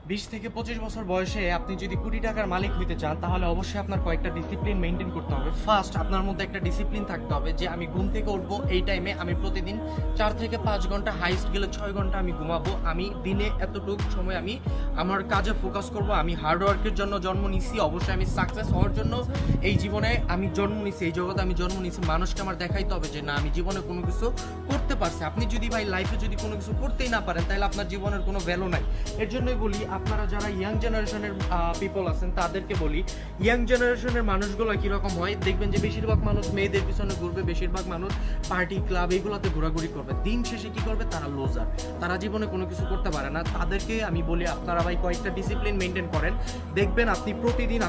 20 থেকে 25 বছর বয়সে আপনি যদি কোটি টাকার মালিক হইতে চান তাহলে অবশ্যই আপনার কয়েকটা ডিসিপ্লিন মেনটেন করতে হবে। ফার্স্ট, আপনার মধ্যে একটা ডিসিপ্লিন থাকতে হবে যে আমি ঘুম থেকে উঠবো এই টাইমে, আমি প্রতিদিন 4 থেকে 5 ঘন্টা, হাইস্ট গেলে 6 ঘন্টা আমি ঘুমাবো। আমি দিনে এতটুকু সময় আমি আমার কাজে ফোকাস করব। আমি হার্ডওয়ার্কের জন্য জন্ম নিছি, অবশ্যই আমি সাকসেস হওয়ার জন্য এই জীবনে আমি জন্ম নিছি, এই জগতে আমি জন্ম নিছি। মানুষকে আমার দেখাইতে হবে যে না, আমি জীবনে কোনো কিছু করতে পারছি। আপনি যদি ভাই লাইফে যদি কোনো কিছু করতেই না পারেন তাহলে আপনার জীবনের কোনো ভ্যালু নাই। এর জন্যই বলি, আপনারা যারা ইয়াং জেনারেশনের পিপল আছেন তাদেরকে বলি, ইয়াং জেনারেশনের মানুষগুলো কীরকম হয় দেখবেন যে বেশিরভাগ মানুষ মেয়েদের পিছনে ঘুরবে, বেশিরভাগ মানুষ পার্টি ক্লাব এইগুলোতে ঘোরাঘুরি করবে। দিন শেষে কি করবে? তারা লোজার, তারা জীবনে কোনো কিছু করতে পারে না। তাদেরকে আমি বলি আপনারা ভাই কয়েকটা ডিসিপ্লিন মেনটেন করেন, দেখবেন আপনি প্রতিদিন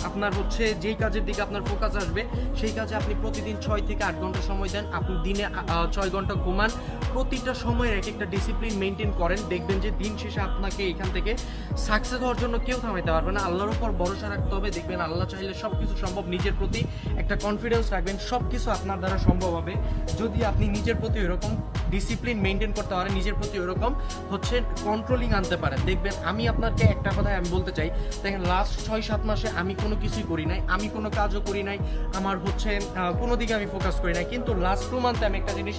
আপনার হচ্ছে যেই কাজের দিকে আপনার ফোকাস আসবে সেই কাজে আপনি প্রতিদিন 6 থেকে 8 ঘন্টা সময় দেন। আপনি দিনে 6 ঘন্টা ঘুমান, প্রতিটা সময়ের এক একটা ডিসিপ্লিন মেনটেন করেন, দেখবেন যে দিন শেষে আপনাকে এখান থেকে সাকসেস হওয়ার জন্য কেউ থামাইতে পারবে না। আল্লাহর উপর ভরসা রাখতে হবে, দেখবেন আল্লাহ চাইলে সব কিছু সম্ভব। নিজের প্রতি একটা কনফিডেন্স রাখবেন, সব কিছু আপনার দ্বারা সম্ভব হবে যদি আপনি নিজের প্রতি এরকম ডিসিপ্লিন মেনটেন করতে পারেন, নিজের প্রতি ওরকম হচ্ছে কন্ট্রোলিং আনতে পারেন। দেখবেন আমি আপনাকে একটা কথাই আমি বলতে চাই, দেখেন লাস্ট 6-7 মাসে আমি কোনো কিছুই করি নাই, আমি কোনো কাজও করি নাই, আমার হচ্ছে কোনো দিকে আমি ফোকাস করি নাই। কিন্তু লাস্ট 2 মান্থে আমি একটা জিনিস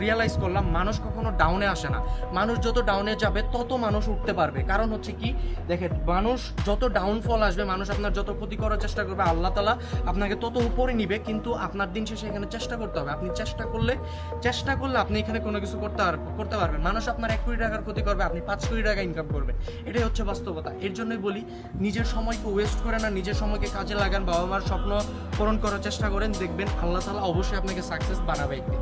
রিয়ালাইজ করলাম, মানুষ কখনো ডাউনে আসে না। মানুষ যত ডাউনে যাবে তত মানুষ উঠতে পারবে। কারণ হচ্ছে কি, দেখেন মানুষ যত ডাউনফল আসবে, মানুষ আপনার যত ক্ষতি করার চেষ্টা করবে, আল্লাহ তাআলা আপনাকে তত উপরে নিবে। কিন্তু আপনার দিন শেষে এখানে চেষ্টা করতে হবে। আপনি চেষ্টা করলে আপনি এখানে কোনো কিছু করতে পারবেন। মানুষ আপনার 1 কোটি টাকার ক্ষতি করবে, আপনি 5 কোটি টাকা ইনকাম করবেন। এটাই হচ্ছে বাস্তবতা। এর জন্যই বলি, নিজের সময়কে ওয়েস্ট করে না, নিজের সময়কে কাজে লাগান, বাবা মার স্বপ্ন পূরণ করার চেষ্টা করেন, দেখবেন আল্লাহ তাআলা অবশ্যই আপনাকে সাকসেস বানাবে একদিন।